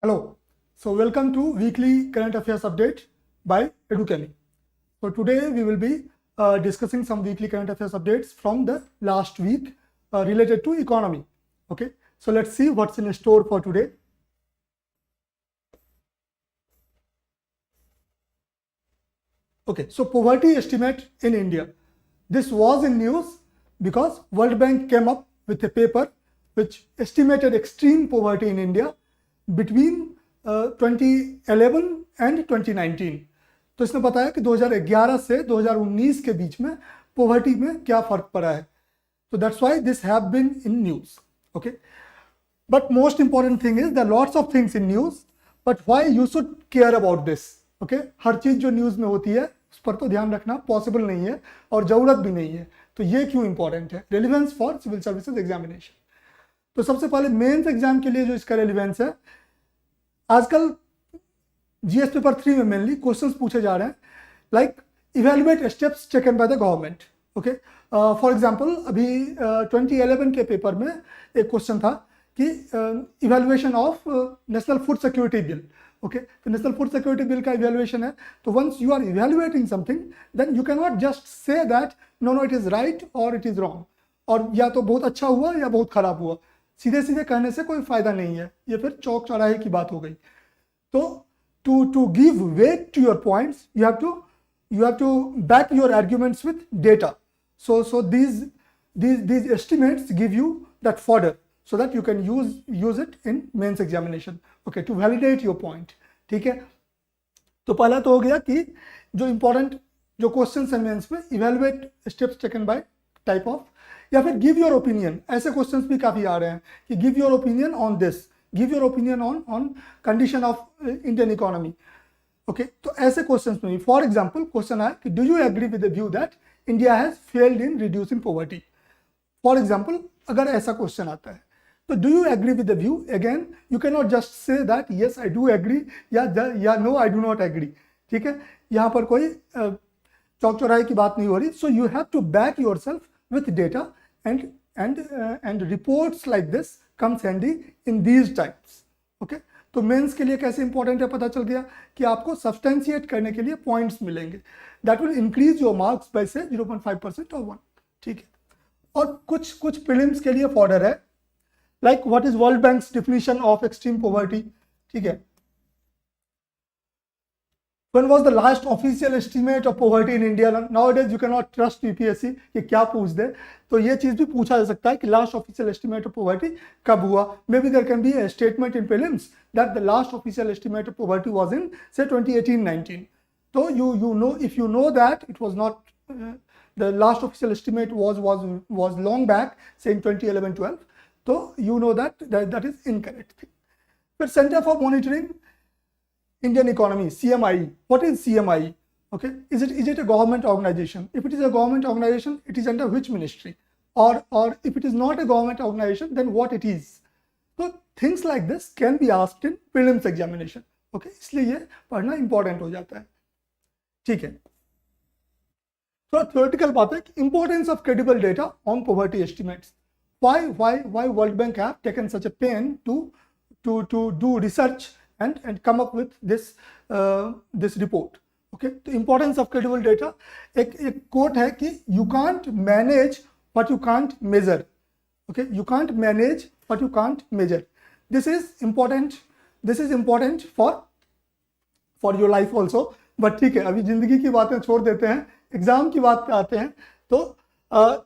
Hello, so welcome to weekly current affairs update by Edukemy. So today we will be discussing some weekly current affairs updates from the last week related to economy. Okay, so let's see what's in store for today. Okay, so poverty estimate in India. This was in news because World Bank came up with a paper which estimated extreme poverty in India between 2011 and 2019. तो इसने बताया कि 2011 से 2019 के बीच में poverty में क्या फर्क पड़ा है. So that's why this have been in news. Okay, but most important thing is there are lots of things in news, but why you should care about this. Okay, हर चीज जो न्यूज में होती है उस पर तो ध्यान रखना पॉसिबल नहीं है और जरूरत भी नहीं है. तो ये क्यों इंपॉर्टेंट है? Relevance for civil services examination. तो सबसे पहले मेंस एग्जाम के लिए जो इसका रेलिवेंस है, आजकल जीएस पेपर 3 में मेनली क्वेश्चंस पूछे जा रहे हैं like evaluate steps taken by the government. Okay, for example अभी 2011 के पेपर में एक क्वेश्चन था कि evaluation of national food security bill. Okay, तो नेशनल फूड सिक्योरिटी बिल का इवेलुएशन है. तो once you are evaluating something then you can not just say that no it is right और इट इज रॉन्ग, और या तो बहुत अच्छा हुआ या बहुत खराब हुआ. सीधे सीधे कहने से कोई फायदा नहीं है, ये फिर चौक चौराहे की बात हो गई. तो to give weight to your points, you have to back your arguments with data. So these estimates give you that fodder so that you can use it in mains examination. Okay, to validate your point. ठीक है, तो पहला तो हो गया कि जो important जो क्वेश्चंस हैं मेंस में, evaluate steps taken by type of, या फिर गिव योर ओपिनियन. ऐसे क्वेश्चंस भी काफी आ रहे हैं कि give your opinion on this, give your opinion on condition of Indian economy. Okay, तो ऐसे क्वेश्चंस में फॉर एग्जांपल क्वेश्चन है कि do you agree with the view that India has failed in reducing poverty. For example अगर ऐसा question आता है तो do you agree with the view. Again you can not just say that yes I do agree या no I do not agree. ठीक है, यहाँ पर कोई चौक चौराहे की बात नहीं हो रही. So you have to back yourself with data and reports like this comes handy in these types. Okay, तो मेंस के लिए कैसे इंपॉर्टेंट है पता चल गया कि आपको सब्सटेंशिएट करने के लिए पॉइंट्स मिलेंगे. That will increase your marks bye से 0.5% और 1. ठीक है, और कुछ प्रीलिम्स के लिए फॉर्डर है like what is world banks definition of extreme poverty. ठीक है, when was the last official estimate of poverty in India. Nowadays you cannot trust UPSC कि क्या पूछ दे, तो ये चीज भी पूछा जा सकता है कि last official estimate of poverty कब हुआ. May be there can be a statement in prelims that the last official estimate of poverty was in say 2018-19. So you know, if you know that it was not the last official estimate was long back, say in 2011-12, so you know that is incorrect. But Center for Monitoring Indian Economy, CMI. What is CMI? Okay, is it a government organization? If it is a government organization, it is under which ministry? Or if it is not a government organization, then what it is? So things like this can be asked in prelims examination. Okay, इसलिए ये पढ़ना important हो जाता है. ठीक है, तो theoretical बात है कि importance of credible data on poverty estimates. Why World Bank have taken such a pain to do research and come up with this report. Okay, तो importance of credible data, एक quote है कि you can't manage what you can't measure. Okay, you can't manage what you can't measure. This is important for your life also. But ठीक है, अभी जिंदगी की बातें छोड़ देते हैं, एग्जाम की बात पे आते हैं. तो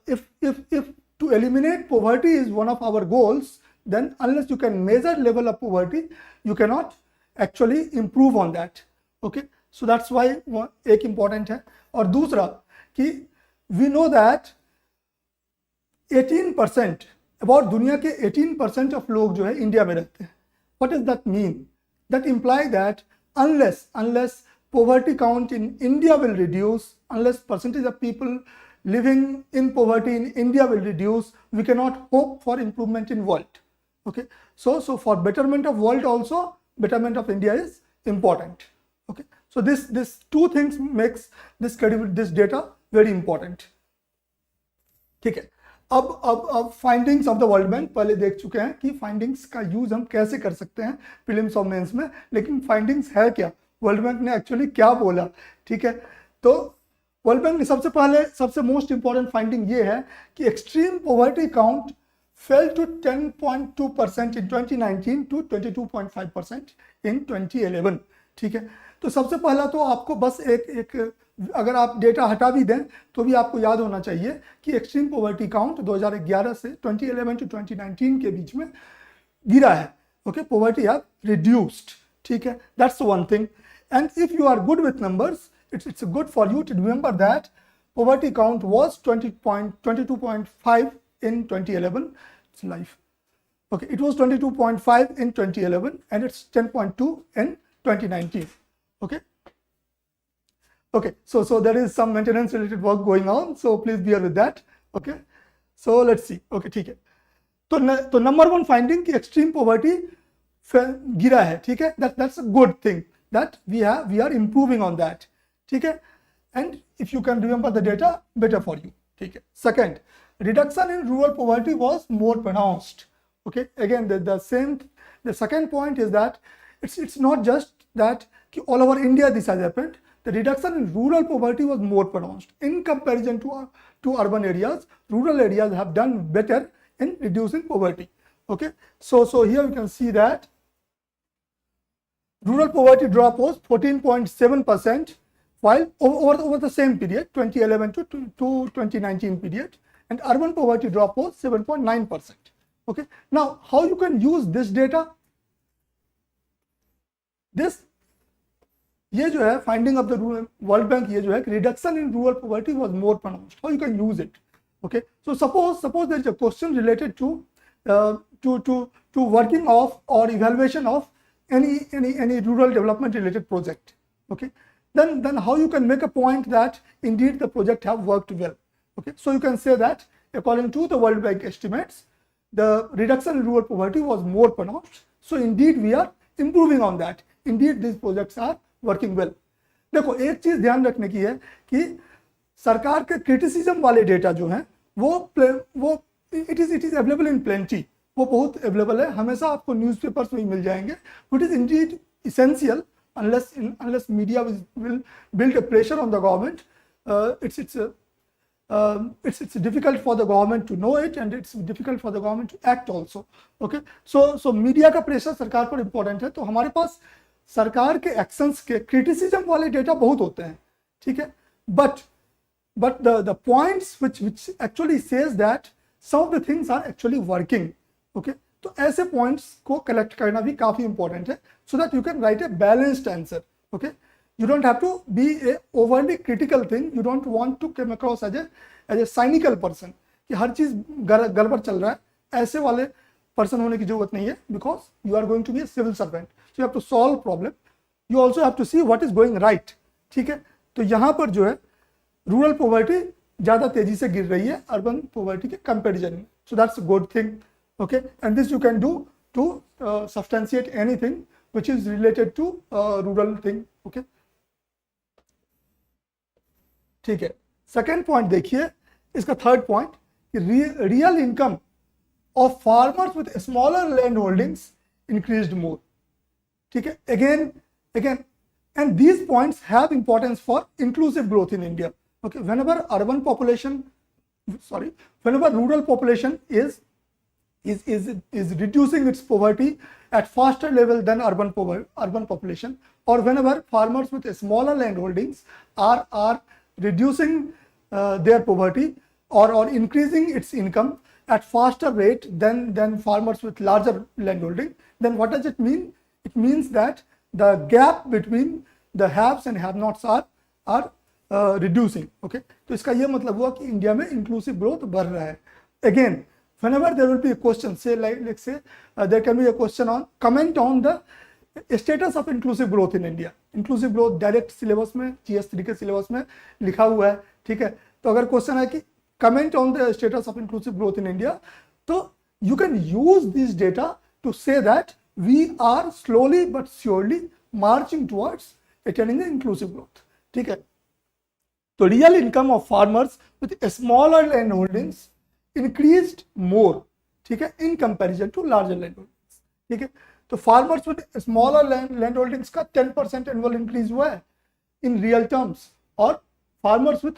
if to eliminate poverty is one of our goals, then unless you can measure level of poverty, you cannot actually improve on that. Okay, so that's why एक important है. और दूसरा कि we know that 18% about दुनिया के 18% of लोग जो है इंडिया में रहते हैं. What does that mean? That imply that unless poverty count in India will reduce, unless percentage of people living in poverty in India will reduce, we cannot hope for improvement in world. Okay, so for betterment of world also, betterment of India is important. Okay, so this two things makes this data very important. ठीक है, अब findings of the world bank पहले देख चुके हैं कि findings का use हम कैसे कर सकते हैं प्रीलिम्स और मेंस में, लेकिन फाइंडिंग्स है क्या, वर्ल्ड बैंक ने एक्चुअली क्या बोला, ठीक है। तो वर्ल्ड बैंक ने सबसे मोस्ट इंपॉर्टेंट फाइंडिंग ये है कि extreme poverty count fell to 10.2% in 2019 to 22.5% in 2011, ठीक है। तो सबसे पहला तो आपको बस एक अगर आप डेटा हटा भी दें तो भी आपको याद होना चाहिए कि एक्सट्रीम पॉवर्टी काउंट 2011 से 2011 टू 2019 के बीच में गिरा है, ओके, पॉवर्टी हैव रिड्यूस्ड, ठीक है, that's one thing. And if you are good with numbers, it's good for you to remember that poverty count was 22.5 in 2011. It's life. Okay, it was 22.5 in 2011 and it's 10.2 in 2019. Okay, so there is some maintenance related work going on, so please bear with that. Okay, so let's see. Okay, ठीक है। तो number one finding कि extreme poverty गिरा है, ठीक है, that's a good thing that we are improving on that, ठीक है। And if you can remember the data better for you, ठीक है। Second, reduction in rural poverty was more pronounced, okay. Again the second point is that it's not just that कि all over India this has happened. The reduction in rural poverty was more pronounced in comparison to urban areas. Rural areas have done better in reducing poverty, okay. So here we can see that rural poverty drop was 14.7%, while over the same period, 2011 to 2019 period, and urban poverty drop was 7.9%. Okay. Now, how you can use this data? ये जो है finding of the world bank, ये जो है reduction in rural poverty was more pronounced. How you can use it? Okay. So suppose there is a question related to working of or evaluation of any rural development related project. Okay. Then how you can make a point that indeed the project have worked well. Okay. So you can say that according to the World Bank estimates, the reduction in rural poverty was more pronounced. So indeed we are improving on that. Indeed these projects are working well. देखो एक चीज ध्यान रखने की है कि सरकार के क्रिटिसिज्म वाले डेटा जो हैं वो it is available in plenty, वो बहुत अवेलेबल है, हमेशा आपको न्यूज़पेपर्स में ही मिल जाएंगे. It is Indeed essential unless media will build a pressure on the government. It's difficult for the government to know it and it's difficult for the government to act also. Okay, so media का pressure सरकार पर important है. तो हमारे पास सरकार के actions के criticism वाले डेटा बहुत होते हैं, ठीक है, but the points which actually says that some of the things are actually working. Okay, तो ऐसे points को कलेक्ट करना भी काफी इंपॉर्टेंट है, so that you can write a balanced answer. Okay, you don't have to be a overly critical thing. You don't want to come across as a cynical person कि हर चीज गड़बड़ चल रहा है. ऐसे वाले पर्सन होने की जरूरत नहीं है, because you are going to be a civil servant. So you have to solve problem. You also have to see what is going right. ठीक है, तो यहाँ पर जो है रूरल पॉवर्टी ज्यादा तेजी से गिर रही है अर्बन पॉवर्टी के कंपैरिजन में. So that's a good thing. Okay, and this you can do to substantiate anything which is related to rural thing. Okay, ठीक है. सेकेंड पॉइंट देखिए, इसका third point, real income of farmers with smaller land holdings increased more. ठीक है, again and these points have importance for inclusive growth in India. Okay, whenever rural population is reducing its poverty at faster level than urban population, or whenever farmers with smaller land holdings are reducing their poverty or increasing its income at faster rate than farmers with larger land holding, then what does it mean? It means that the gap between the haves and have-nots are reducing. Okay, तो इसका ये मतलब हुआ कि India में inclusive growth बढ़ रहा है. Again, whenever there will be a question, say let's say there can be a question on comment on the status of inclusive growth in India. Inclusive growth direct syllabus में GS3 के syllabus में लिखा हुआ है. ठीक है, तो अगर क्वेश्चन है कि comment on the status of inclusive growth in India, तो you can use this data to say that we are slowly but surely marching towards attaining the inclusive growth. ठीक है, तो real income of farmers with smaller land holdings increased more, ठीक है, in comparison to larger landholdings, ठीक है. तो farmers with smaller landholdings का 10% annual increase हुआ है in real terms, और farmers with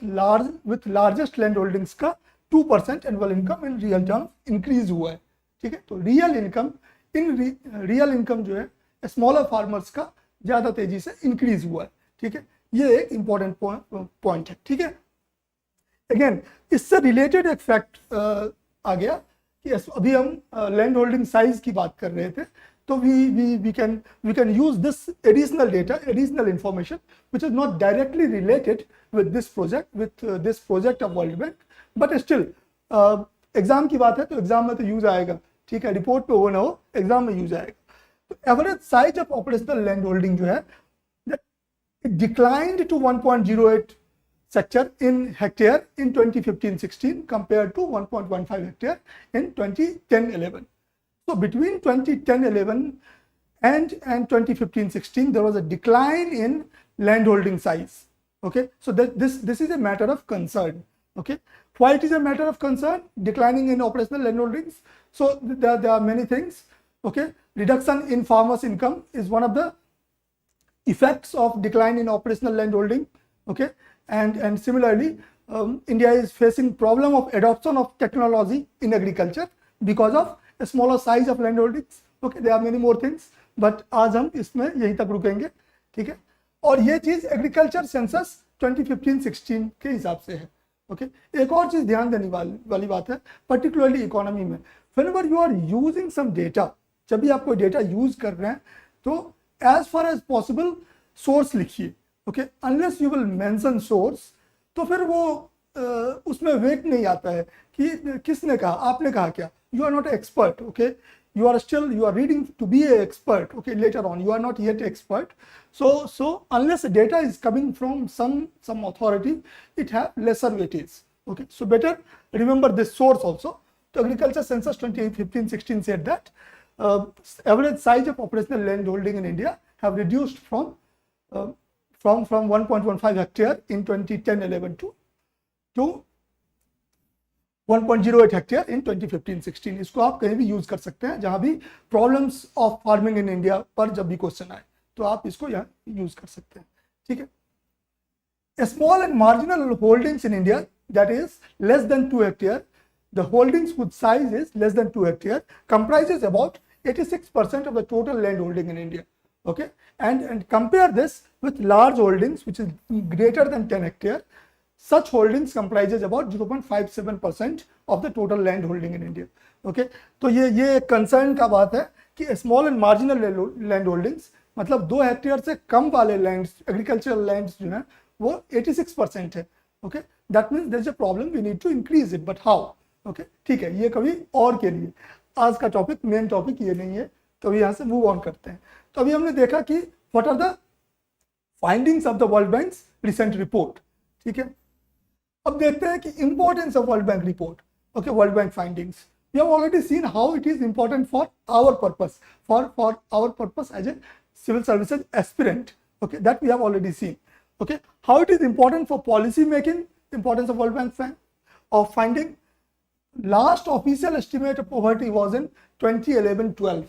largest landholdings का 2% annual income in real terms increase हुआ है, ठीक है. तो real income जो है स्मॉलर फार्मर्स का ज्यादा तेजी से इंक्रीज हुआ है, ठीक है. ये एक इंपॉर्टेंट पॉइंट है, ठीक है. अगेन इससे रिलेटेड एक फैक्ट आ गया कि अभी हम लैंड होल्डिंग साइज की बात कर रहे थे, तो we can use this additional data, additional information which is not directly related with this project of World Bank, but still exam की बात है तो एग्जाम में तो यूज आएगा, ठीक है. रिपोर्ट पे हो ना हो, एग्जाम में यूज आएगा. Average size of operational land holding जो है it declined to 1.08 sector in hectare in 2015-16 compared to 1.15 hectare in 2010-11. So between 2010-11 and 2015-16 there was a decline in land holding size. Okay, so this is a matter of concern. Okay, why it is a matter of concern, declining in operational land holdings? So there are many things. Okay, reduction in farmers' income is one of the effects of decline in operational land holding. Okay, and similarly, India is facing problem of adoption of technology in agriculture because of a smaller size of land holdings. Okay, there are many more things, but आज हम इसमें यहीं तक रुकेंगे, ठीक है. और ये चीज एग्रीकल्चर सेंसस 2015-16 के हिसाब से है. ओके, एक और चीज ध्यान देने वाली बात है, पर्टिकुलरली इकोनॉमी में, whenever you are using some data, जब भी आप कोई डेटा यूज कर रहे हैं तो as far as possible source लिखिए. Okay, unless you will mention source तो फिर वो उसमें वेट नहीं आता है कि किसने कहा, आपने कहा क्या. You are not expert. Okay, you are reading to be an expert. Okay, later on you are not yet expert, so unless the data is coming from some authority, it have lesser weightage. Okay, so better remember this source also. The agriculture census 2015-16 said that average size of operational land holding in India have reduced from 1.15 hectare in 2010-11 to 1.08 hectare इन 2015-16. इसको आप कहीं भी use कर सकते हैं, जहां भी problems of farming in India पर जब भी क्वेश्चन आए तो आप इसको यहाँ यूज कर सकते हैं, ठीक है. Small and marginal holdings in India that is less than 2 hectare, the holdings which size is less than 2 hectare comprises about 86% of the total land holding in India. Okay, and compare this with large holdings which is greater than 10 hectare. Such holdings comprises about 0.57% of the total land holding in India. Okay, तो ये concern का बात है कि small and marginal land holdings मतलब 2 hectare से कम वाले lands, agricultural lands जो है वो 86% है. Okay, that means there is a problem, we need to increase it, but how. Okay, ठीक है, ये कभी और के लिए. आज का टॉपिक, मेन टॉपिक ये नहीं है, तो अभी यहाँ से मूव ऑन करते हैं. तो अभी हमने देखा कि what are the findings of the World Bank's recent report. ठीक है, अब देखते हैं कि importance of World Bank report. Okay, World Bank findings we have already seen how it is important for our purpose, for our purpose as a civil services aspirant. Okay, that we have already seen. Okay, how it is important for policy making, importance of world bank of finding. Last official estimate of poverty was in 2011-12.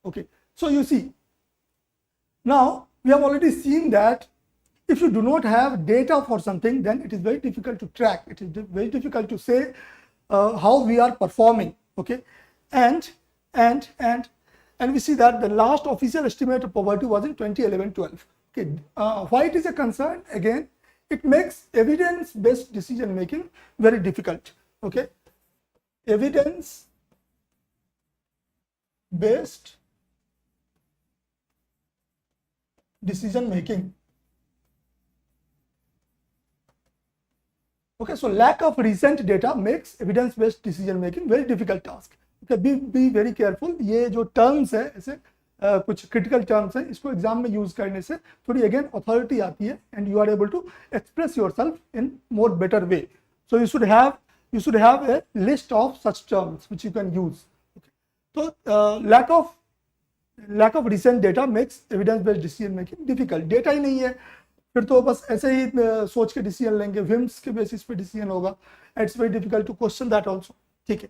Okay, so you see, now we have already seen that if you do not have data for something, then it is very difficult to track. It is very difficult to say how we are performing. Okay, and we see that the last official estimate of poverty was in 2011-12. Okay, why it is a concern? Again, it makes evidence-based decision making very difficult. Okay, evidence-based decision making. Okay, so lack of recent data makes evidence-based decision making very difficult task. Okay, be very careful. ये जो terms है, ऐसे कुछ critical terms हैं, इसको exam में use करने से थोड़ी again authority आती है, and you are able to express yourself in more better way. So you should have a list of such terms which you can use. Okay, so lack of recent data makes evidence-based decision making difficult. Data ही नहीं है, फिर तो बस ऐसे ही सोच के decision लेंगे, whims के बेसिस पे डिसीजन होगा. It's very difficult to question that also. ठीक है।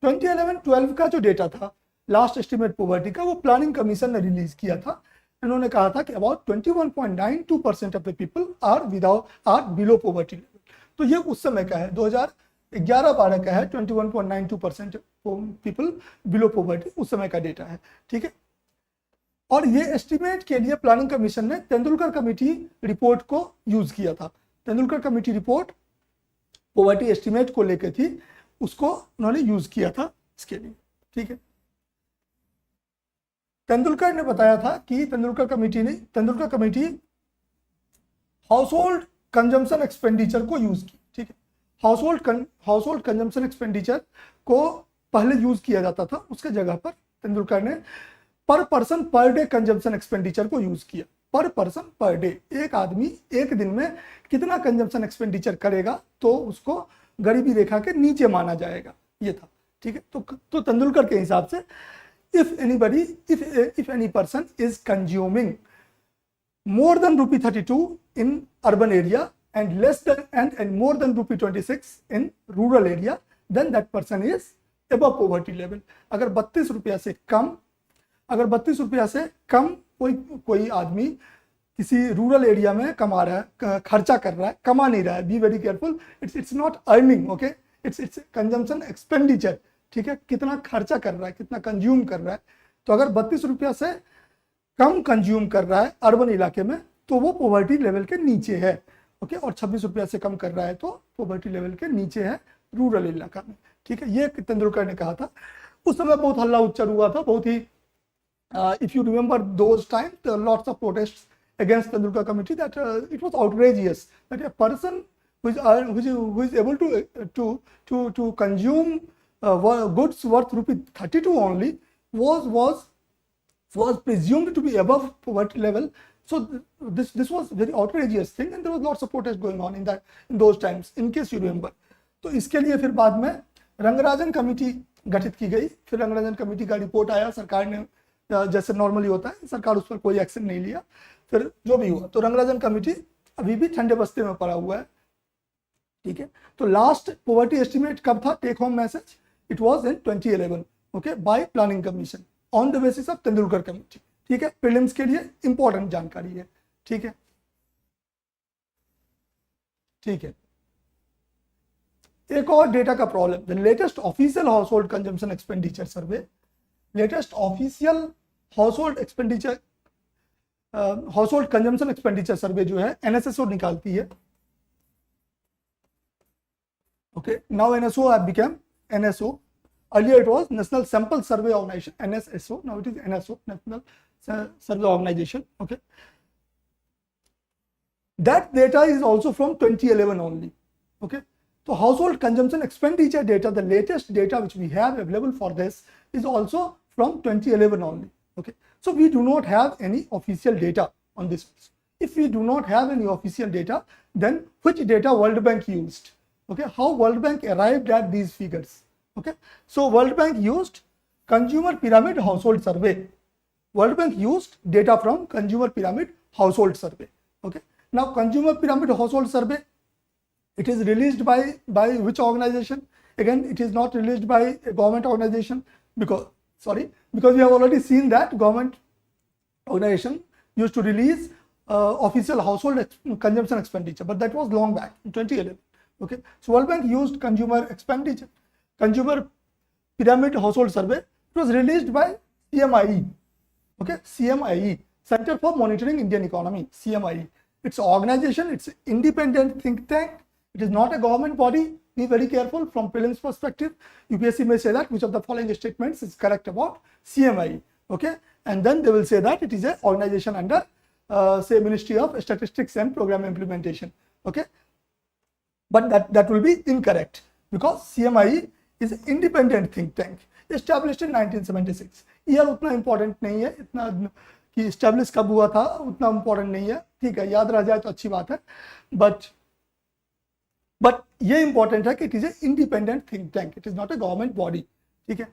2011-12 का जो डेटा था लास्ट एस्टिमेट पॉवर्टी का, वो प्लानिंग कमीशन ने रिलीज किया था। इन्होंने कहा था कि about 21.92% of the people are below poverty level. तो ये उस समय का है, 2011-12 का है, 21.92% पीपल बिलो पॉवर्टी, उस समय का डेटा है, ठीक है। और ये एस्टिमेट के लिए प्लानिंग कमीशन ने तेंदुलकर कमेटी रिपोर्ट को यूज किया था। Tendulkar committee report poverty estimate को लेकर थी, उसको उन्होंने यूज किया था इसके लिए, ठीक है। तेंदुलकर ने बताया था कि Tendulkar committee house hold consumption expenditure को यूज की, ठीक है। हाउस होल्ड कंजम्पशन एक्सपेंडिचर को पहले यूज किया जाता था, उसके जगह पर तेंदुलकर ने पर person per day consumption expenditure को यूज किया। पर पर्सन पर डे, एक आदमी एक दिन में कितना कंजम्पशन एक्सपेंडिचर करेगा तो उसको गरीबी रेखा के नीचे माना जाएगा, ये था, ठीक है। तो तेंदुलकर के हिसाब से if any person is consuming more than ₹32 in urban area and less than and more than ₹26 in rural area, then that person is above poverty level. अगर 32 रुपया से कम कोई आदमी किसी रूरल एरिया में कमा रहा है, खर्चा कर रहा है, कमा नहीं रहा है, be very careful, it's not earning, okay, it's consumption expenditure, ठीक है, कितना खर्चा कर रहा है, कितना कंज्यूम कर रहा है। तो अगर 32 रुपया से कम कंज्यूम कर रहा है अर्बन इलाके में तो वो पॉवर्टी लेवल के नीचे है, ओके, और 26 रुपया से कम कर रहा है तो पॉवर्टी लेवल के नीचे है रूरल इलाका में, ठीक है। ये तेंदुलकर ने कहा था। उस समय बहुत हल्ला उच्चर हुआ था, बहुत ही if you remember those times, there were lots of protests against Tendulkar committee that it was outrageous that a person who is able to consume goods worth ₹32 only was presumed to be above poverty level. So this was very outrageous thing, and there was lots of protest going on in those times, in case you remember. तो इसके लिए फिर बाद में Rangarajan committee गठित की गई। फिर रंगराजन कमेटी का रिपोर्ट आया, सरकार ने जैसे नॉर्मली होता है, सरकार उस पर कोई एक्शन नहीं लिया, फिर जो भी हुआ। तो रंगराजन कमेटी अभी भी ठंडे बस्ते में पड़ा हुआ है, ठीक है। तो लास्ट पॉवर्टी एस्टिमेट कब था, take home message, it was in 2011, okay, by Planning Commission on the basis of Tendulkar committee, ठीक है। प्रीलिम्स के लिए इंपॉर्टेंट जानकारी है, ठीक है, ठीक है। एक और डेटा का problem, the latest official house hold consumption expenditure survey, latest official house hold consumption expenditure सर्वे जो है NSSO निकालती है, okay. Now NSO have become NSO, earlier it was National Sample Survey Organization, NSSO, now it is NSO, National Survey Organization, okay. That data is also from 2011 only, okay. So household consumption expenditure data, the latest data which we have available for this is also from 2011 only, okay. So we do not have any official data on this. If we do not have any official data, then which data World Bank used, okay, how World Bank arrived at these figures, okay. So World Bank used Consumer Pyramid Household Survey. World Bank used data from Consumer Pyramid Household Survey, okay. Now Consumer Pyramid Household Survey, it is released by which organization? Again, it is not released by a government organization, because we have already seen that government organization used to release official household consumption expenditure, but that was long back in 2011, okay. So World Bank used Consumer Pyramid Household Survey. It was released by CMIE, okay, CMIE, Center for Monitoring Indian Economy, CMIE. It's an organization, it's an independent think tank, it is not a government body. Be very careful from prelims perspective. UPSC may say that which of the following statements is correct about CMIE, okay, and then they will say that it is an organization under say Ministry of Statistics and Program Implementation, okay, but that will be incorrect, because CMIE is an independent think tank established in 1976. year उतना important नहीं है, इतना कि establish कब हुआ था उतना important नहीं है, ठीक है, याद रह जाए तो अच्छी बात है, but ये important है कि it is an independent think tank, it is not a government body, ठीक है,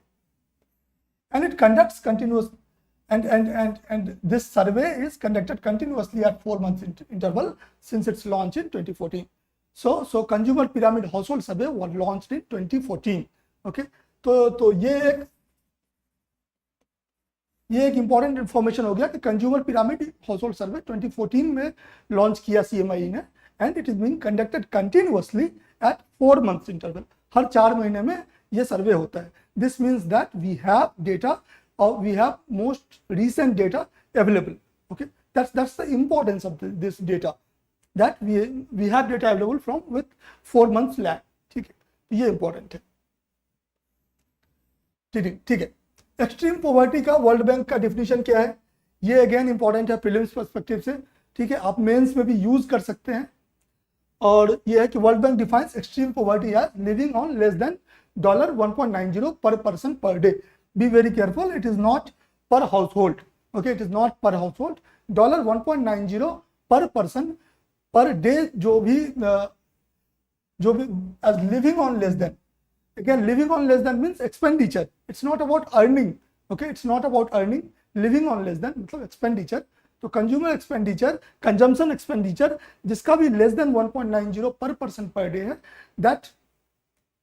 and it conducts continuous and this survey is conducted continuously at 4 months interval since its launch in 2014. So Consumer Pyramid Household Survey was launched in 2014, okay, तो ये एक important information हो गया कि consumer pyramid household survey 2014 में launch किया CMI ने, and it is being conducted continuously at 4 months interval. हर 4 महीने में ये सर्वे होता है। This means that we have data और we have most recent data available. Okay, that's the importance of this data, that we have data available from with 4 months lag. ठीक है, ये इंपॉर्टेंट है। ठीक है। एक्सट्रीम पॉवर्टी का world bank का definition क्या है, ये अगेन इंपॉर्टेंट है प्रीलिम्स पर्सपेक्टिव से। ठीक है, आप मेंस में भी यूज कर सकते हैं। और ये है कि World Bank defines extreme poverty as living on less than $1.90 per person per day. Be very careful, it is not per household. Okay, it is not per household. $1.90 per person per day जो भी as living on less than. Again, living on less than means expenditure. It's not about earning. Okay, it's not about earning. Living on less than मतलब expenditure. तो consumer expenditure, consumption expenditure जिसका भी less than 1.90 per person per day है,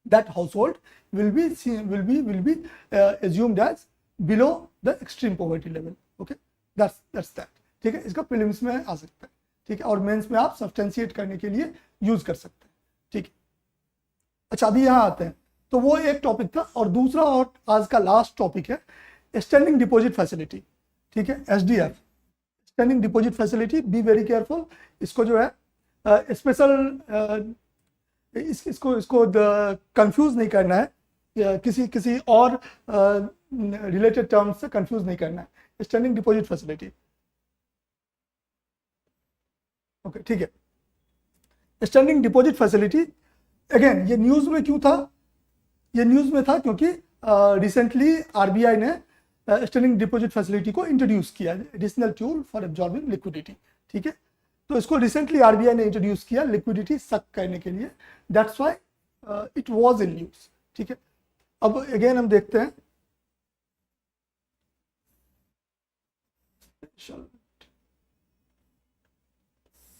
that household will be assumed as below the extreme poverty level. Okay, that's that. ठीक है, इसका prelims में आ सकता है। ठीक है, और मेंस में आप सब्सटेंशिएट करने के लिए यूज कर सकते हैं। ठीक है, अच्छा अभी यहाँ आते हैं। तो वो एक टॉपिक था, और दूसरा और आज का लास्ट टॉपिक है स्टैंडिंग डिपॉजिट फैसिलिटी। ठीक है, SDF, standing deposit facility. Be very careful, इसको जो है स्पेशल इसको कंफ्यूज नहीं करना है, किसी और रिलेटेड टर्म्स से कंफ्यूज नहीं करना है। स्टैंडिंग डिपॉजिट फैसिलिटी, ओके ठीक है। स्टैंडिंग डिपॉजिट फैसिलिटी अगेन ये न्यूज में क्यों था, ये न्यूज में था क्योंकि रिसेंटली आरबीआई ने स्टैंडिंग डिपॉजिट फैसिलिटी को इंट्रोड्यूस किया, additional tool for absorbing liquidity. ठीक है, तो इसको रिसेंटली आरबीआई ने इंट्रोड्यूस किया लिक्विडिटी सक करने के लिए, that's why it was in news. ठीक है, अब अगेन हम देखते हैं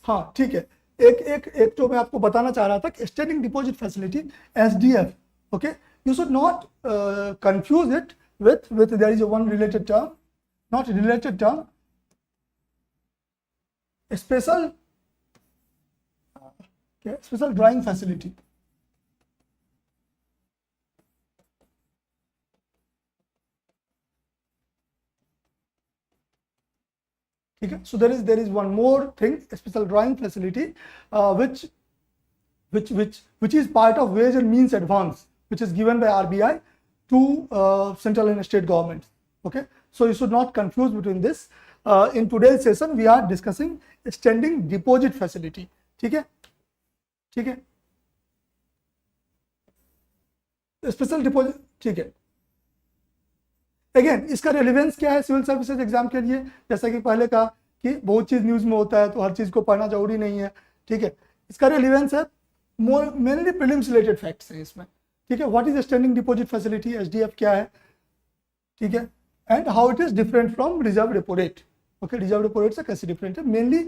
हाँ ठीक है, एक तो मैं आपको बताना चाह रहा था कि standing deposit facility SDF, okay, you should not confuse it with there is a one related term, not related term, a special drawing facility. ठीक है, so there is one more thing, a special drawing facility which is part of wage and means advance, which is given by RBI to central and state governments. Okay, so you should not confuse between this. In today's session we are discussing standing deposit facility. ठीक है, ठीक है, special deposit. ठीक है, again इसका relevance क्या है civil services exam के लिए, जैसा कि पहले कहा कि बहुत चीज न्यूज में होता है तो हर चीज को पढ़ना जरूरी नहीं है। ठीक है, इसका रेलिवेंस है मेनली प्रीलिम्स रिलेटेड फैक्ट्स है इसमें। ठीक है, what is standing deposit facility, SDF क्या है, ठीक है, and how it is different from reserve repo rate. Okay, reserve repo rate से कैसे डिफरेंट है, मेनली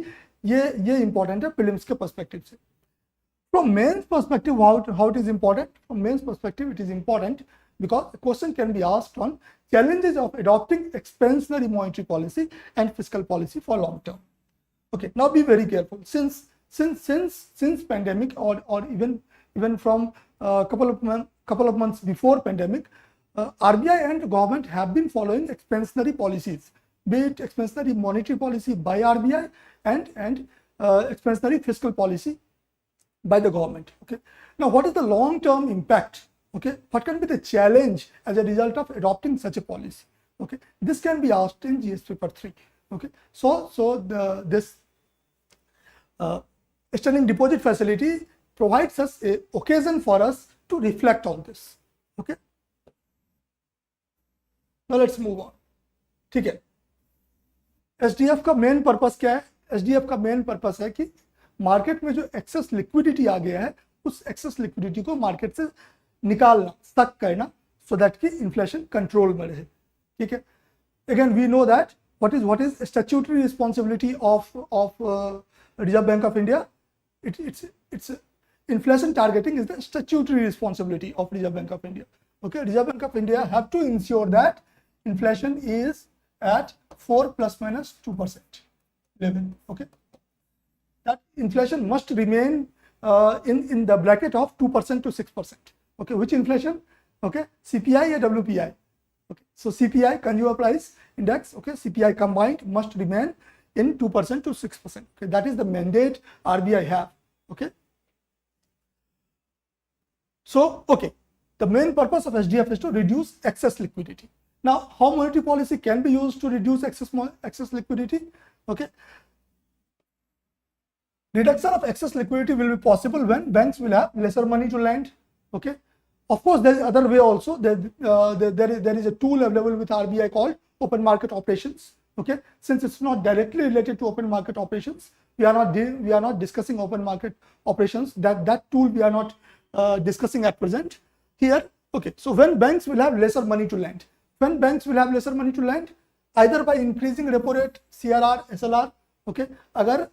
ये इंपॉर्टेंट है प्रीलिम्स के पर्सपेक्टिव से। From mains perspective how it is important, from mains perspective it is important because a question can be asked on challenges of adopting expansionary monetary policy and fiscal policy for long term. Okay, now be very careful, since pandemic or even from couple of months before pandemic, RBI and government have been following expansionary policies, be it expansionary monetary policy by RBI and expansionary fiscal policy by the government. Okay, now what is the long term impact? Okay, what can be the challenge as a result of adopting such a policy? Okay, this can be asked in GS paper 3. Okay, so this standing deposit facility provides us a occasion for us to reflect on this. Okay, now let's move on. ठीक है, SDF का main purpose क्या है, SDF का main purpose है कि market में जो एक्सेस लिक्विडिटी आ गया है उस एक्सेस लिक्विडिटी को मार्केट से निकालना, स्टक करना, सो दैट कि इन्फ्लेशन कंट्रोल में रहे। ठीक है, again we know that what is statutory responsibility of Reserve Bank of India, it's inflation targeting is the statutory responsibility of Reserve Bank of India. Okay, Reserve Bank of India have to ensure that inflation is at 4 plus minus 2% level. Okay, that inflation must remain in the bracket of 2% to 6%. Okay, which inflation? Okay, CPI or WPI. Okay, so CPI, Consumer Price Index, okay, CPI combined must remain in 2% to 6%. Okay, that is the mandate RBI have. Okay, so okay, the main purpose of SDF is to reduce excess liquidity. Now, how monetary policy can be used to reduce excess liquidity? Okay, reduction of excess liquidity will be possible when banks will have lesser money to lend. Okay, of course, there is other way also. There is a tool available with RBI called open market operations. Okay, since it's not directly related to open market operations, we are not discussing open market operations. That tool we are not discussing at present here. Okay, so when banks will have lesser money to lend, either by increasing repo rate, CRR, SLR. Okay, अगर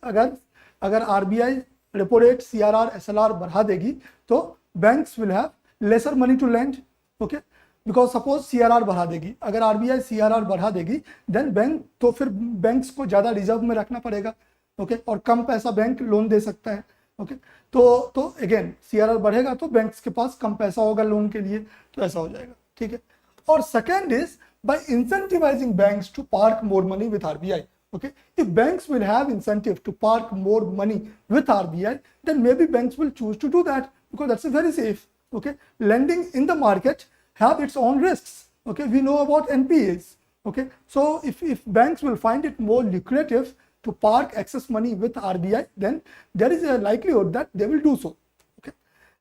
RBI repo rate, CRR, SLR बढ़ा देगी तो banks will have lesser money to lend. Okay, because suppose CRR बढ़ा देगी, अगर RBI CRR बढ़ा देगी, then bank तो फिर banks को ज़्यादा रिजर्व में रखना पड़ेगा. Okay, और कम पैसा बैंक लोन दे सकता है. Okay, तो again CRR बढ़ेगा तो banks के पास कम पैसा होगा लोन के लिए, तो ऐसा हो जाएगा. ठीक है. और second is by incentivizing banks to park more money with RBI. Okay, if banks will have incentive to park more money with RBI, then maybe banks will choose to do that because that's very safe. Okay, lending in the market have its own risks. Okay, we know about NPAs. Okay, so if banks will find it more lucrative to park excess money with RBI, then there is a likelihood that they will do so. Okay,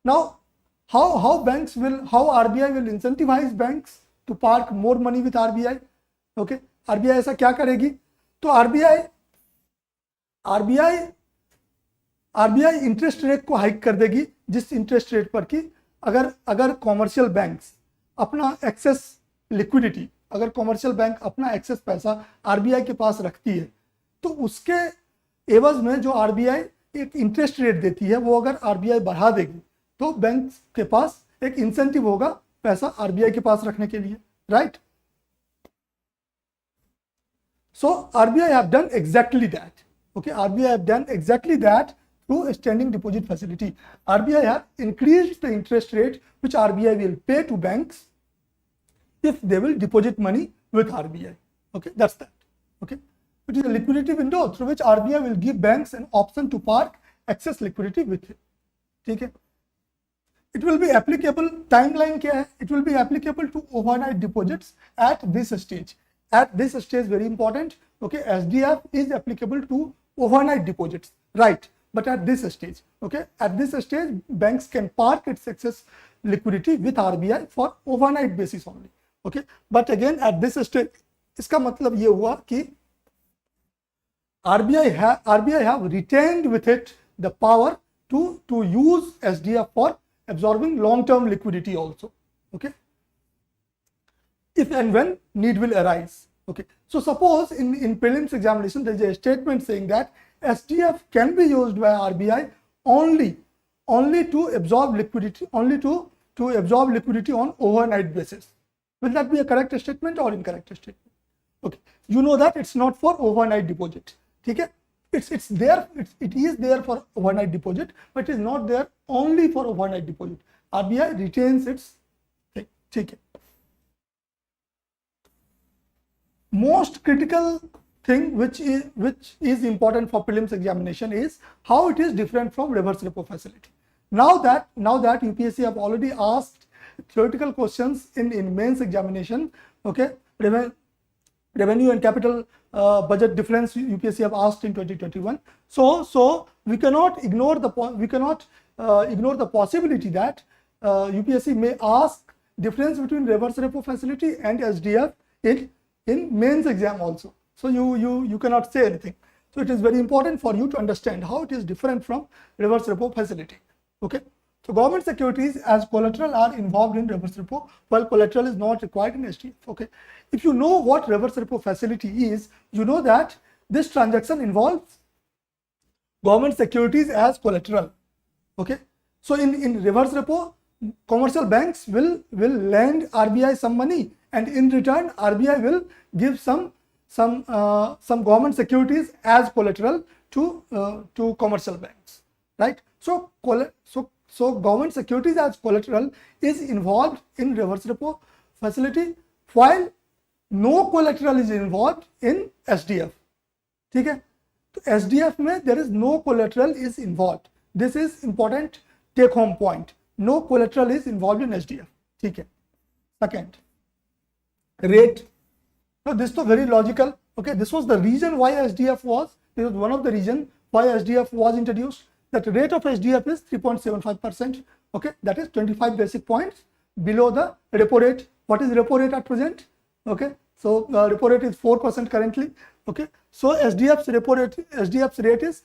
now how RBI will incentivize banks to park more money with RBI? Okay, RBI ऐसा क्या करेगी? तो RBI interest rate को hike कर देगी, जिस interest rate पर कि अगर कॉमर्शियल बैंक्स अपना एक्सेस लिक्विडिटी, अगर कॉमर्शियल बैंक अपना एक्सेस पैसा आरबीआई के पास रखती है तो उसके एवज में जो आरबीआई एक इंटरेस्ट रेट देती है वो अगर आरबीआई बढ़ा देगी तो बैंक के पास एक इंसेंटिव होगा पैसा आरबीआई के पास रखने के लिए, right? So RBI have done exactly that. Okay, RBI have done exactly that through a standing deposit facility. RBI have increased the interest rate which RBI will pay to banks if they will deposit money with RBI. Okay, that's that. Okay, it is a liquidity window through which RBI will give banks an option to park excess liquidity with it. ठीक है? It will be applicable, timeline क्या है? It will be applicable to overnight deposits at this stage. At this stage, very important. Okay, SDF is applicable to overnight deposits, right? But at this stage, okay, at this stage, banks can park its excess liquidity with RBI for overnight basis only. Okay, but again at this stage, इसका मतलब ये हुआ कि RBI have retained with it the power to use SDF for absorbing long-term liquidity also. Okay, if and when need will arise. Okay, so suppose in prelims examination there is a statement saying that SDF can be used by RBI only to absorb liquidity, only to absorb liquidity on overnight basis. Will that be a correct statement or incorrect statement? Okay, you know that it's not for overnight deposit. Okay, it is there for overnight deposit, but it is not there only for overnight deposit. RBI retains its thing. Okay. Most critical thing which is important for prelims examination is how it is different from reverse repo facility. Now that UPSC have already asked theoretical questions in mains examination, okay, revenue and capital budget difference UPSC have asked in 2021. So we cannot ignore the possibility that UPSC may ask difference between reverse repo facility and SDF in mains exam also. So you cannot say anything. So it is very important for you to understand how it is different from reverse repo facility. Okay, so government securities as collateral are involved in reverse repo while collateral is not required in SDF. Okay, if you know what reverse repo facility is, you know that this transaction involves government securities as collateral. Okay, so in reverse repo commercial banks will lend RBI some money, and in return RBI will give some government securities as collateral to commercial banks, right? So government securities as collateral is involved in reverse repo facility, while no collateral is involved in SDF. ठीक है, तो SDF में there is no collateral is involved. This is important take home point. No collateral is involved in SDF. ठीक है. Second, rate. Now this is very logical. Okay, this was the reason why SDF was. This was one of the reasons why SDF was introduced. That rate of SDF is 3.75%. Okay, that is 25 basic points below the repo rate. What is repo rate at present? Okay, so repo rate is 4% currently. Okay, so SDF's rate is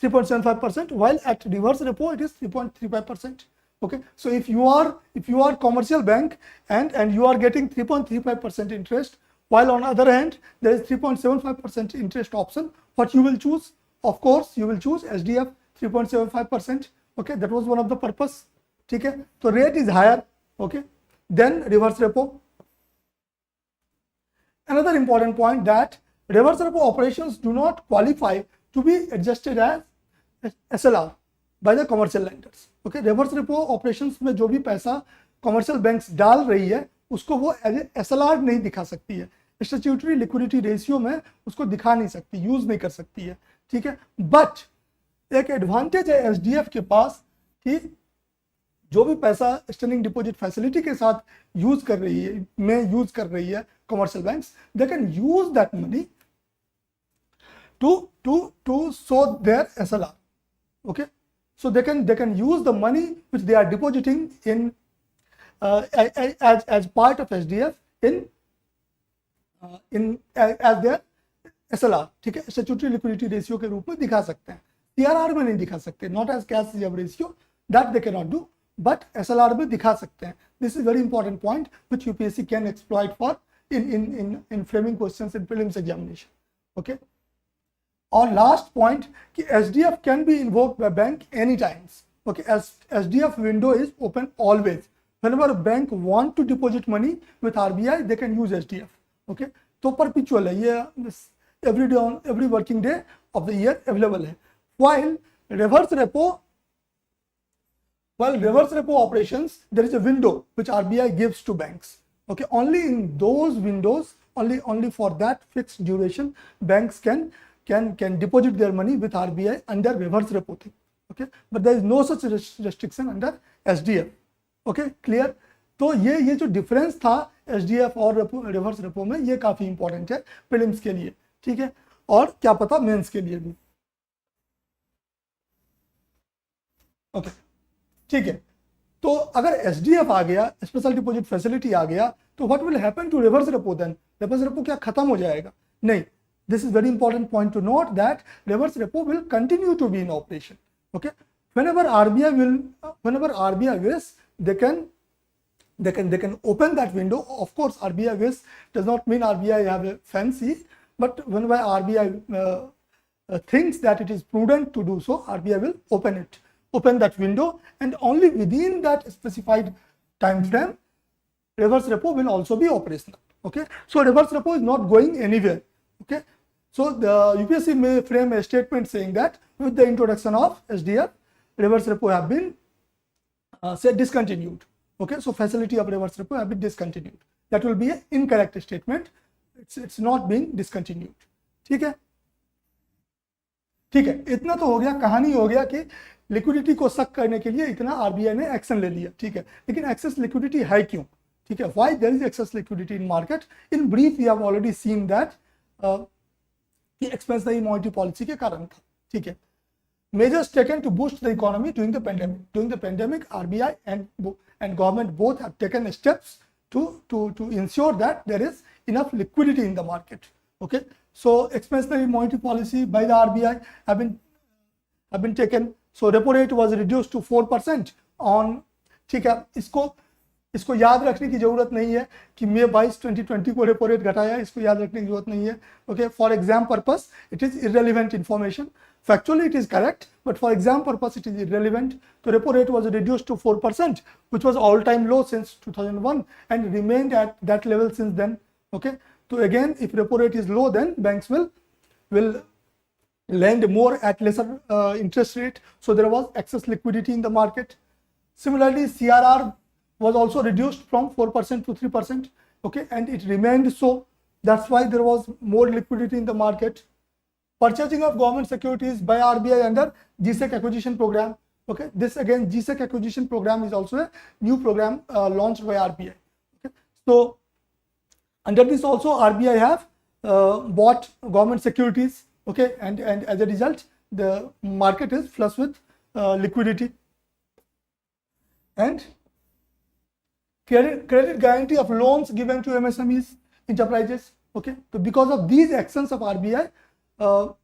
3.75%, while at reverse repo it is 3.35%. Okay, so if you are commercial bank and you are getting 3.35% interest, while on other hand there is 3.75% interest option, what you will choose? Of course you will choose SDF 3.75%. Okay, that was one of the purpose. Okay, so rate is higher. Okay, then reverse repo. Another important point that reverse repo operations do not qualify to be adjusted as SLR by the commercial lenders. Okay, reverse repo operations में जो भी पैसा commercial banks डाल रही है उसको वो SLR नहीं दिखा सकती है, स्टैट्यूटरी लिक्विडिटी रेशियो में उसको दिखा नहीं सकती, यूज नहीं कर सकती है. ठीक है, बट एक एडवांटेज है SDF के पास कि जो भी पैसा स्टैंडिंग डिपॉजिट फैसिलिटी के साथ यूज कर रही है commercial banks, they can use that money to show their SLR. Okay, so they can use the money which they are depositing in as part of SDF as their SLR. ठीक है, statutory liquidity ratio के रूप में दिखा सकते हैं, CRR में नहीं दिखा सकते, not as cash reserve ratio, that they can not do, but SLR में दिखा सकते हैं. This is very important point which UPSC can exploit for in framing questions in prelims examination. Okay, और लास्ट पॉइंट कि SDF can be invoked by bank any times. Okay, as SDF window is open always. Whenever a bank want to deposit money with RBI, they can use SDF. Okay, तो perpetual है ये, every working day of the year available है. While reverse repo operations, there is a window which RBI gives to banks. Okay, only in those windows, only for that fixed duration, banks can deposit their money with RBI under reverse repo thing. Okay, but there is no such restriction under SDF. Okay, clear? तो ये जो difference था SDF और reverse repo में, ये काफी important है prelims के लिए. ठीक है, और क्या पता मेंस के लिए भी. ओके, ठीक है, तो अगर SDF आ गया, स्पेशल डिपॉजिट फैसिलिटी आ गया, तो what will happen to reverse repo then? Reverse repo क्या खत्म हो जाएगा? नहीं. This is very important point to note that reverse repo will continue to be in operation. Okay, whenever RBI wishes, they can open that window. Of course, RBI wish does not mean RBI have a fancy, but whenever RBI thinks that it is prudent to do so, RBI will open that window, and only within that specified time frame, reverse repo will also be operational. Okay, so reverse repo is not going anywhere. Okay, so the UPSC may frame a statement saying that with the introduction of SDF, reverse repo have been discontinued. Okay, so facility of reverse repo have been discontinued. That will be an incorrect statement. It's not being discontinued. ठीक है, इतना तो हो गया, कहानी हो गया कि लिक्विडिटी को सक करने के लिए इतना RBI ने एक्शन ले लिया. ठीक है, लेकिन एक्सेस लिक्विडिटी है क्यों? ठीक है, why there is excess liquidity in market? In brief, we have already seen that कि expansionary monetary policy के कारण था. ठीक है, measures taken to boost the economy during the pandemic. During the pandemic, RBI and government both have taken steps to ensure that there is enough liquidity in the market. Okay, so expansionary monetary policy by the RBI have been taken. So repo rate was reduced to 4% on. ठीक है, इसको याद रखने की जरूरत नहीं है कि मई 22, 2020 को रेपो रेट घटाया, इसको याद रखने की जरूरत नहीं है. Okay, for exam purpose it is irrelevant information. factually it is correct, but for exam purpose it is irrelevant. The repo rate was reduced to 4%, which was all-time low since 2001 and remained at that level since then. Okay, so again, if repo rate is low, then banks will lend more at lesser interest rate, so there was excess liquidity in the market. Similarly, CRR was also reduced from 4% to 3%. Okay, and it remained so. That's why there was more liquidity in the market. Purchasing of government securities by RBI under GSEC acquisition program. Okay, this again, GSEC acquisition program is also a new program launched by RBI. Okay, so under this also RBI have bought government securities. Okay, and as a result, the market is flush with liquidity. And credit guarantee of loans given to MSMEs, enterprises. Okay, so because of these actions of RBI,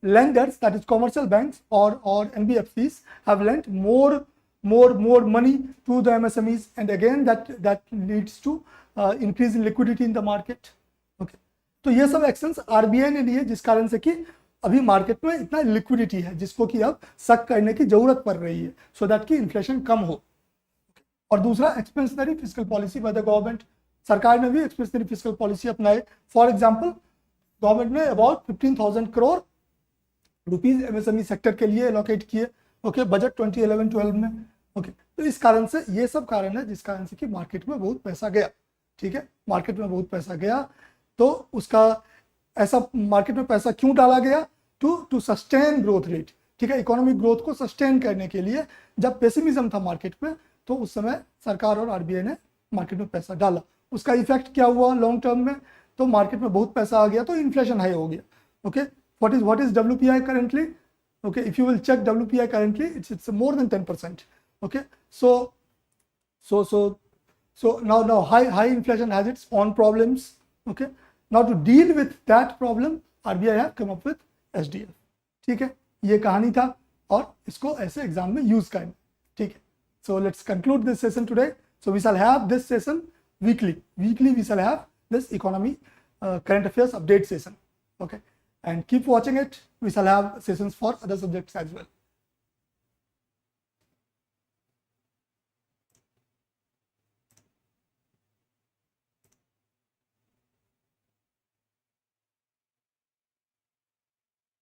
lenders, that is commercial banks or NBFCs, have lent more money to the MSMEs, and again that leads to increase in liquidity in the market. Okay, तो ये सब actions RBI ने लिए, जिस कारण से कि अभी मार्केट में इतना लिक्विडिटी है जिसको कि अब सक करने की जरूरत पड़ रही है, सो दैट कि इन्फ्लेशन कम हो. और दूसरा, expansionary fiscal policy bye the government. सरकार ने भी एक्सपेंशनरी फिस्कल पॉलिसी अपनाए. फॉर एग्जांपल, गवर्नमेंट ने about 15,000 crore rupees MSME sector के लिए एलोकेट किए. ओके, बजट 2011-12 में. ओके, तो इस कारण से ये सब कारण है जिस कारण से कि मार्केट में बहुत पैसा गया. ठीक है, मार्केट में बहुत पैसा गया. तो उसका ऐसा मार्केट में पैसा क्यों डाला गया? To sustain growth rate. ठीक है, इकोनॉमिक ग्रोथ को सस्टेन करने के लिए. जब पेसिमिज्म था मार्केट में, तो उस समय सरकार और आरबीआई ने मार्केट में पैसा डाला. उसका इफेक्ट क्या हुआ लॉन्ग टर्म में? तो मार्केट में बहुत पैसा आ गया, तो इन्फ्लेशन हाई हो गया. Okay, what is WPI currently? Okay, if you will check WPI currently, it's more than 10%. Okay, so now high inflation has its own problems. Okay, now to deal with that problem, RBI have come up with SDF. ठीक है, ये कहानी था और इसको ऐसे exam में use करना. ठीक है, so let's conclude this session today. So we shall have this session weekly we shall have this economy current affairs update session. Okay, and keep watching it. We shall have sessions for other subjects as well.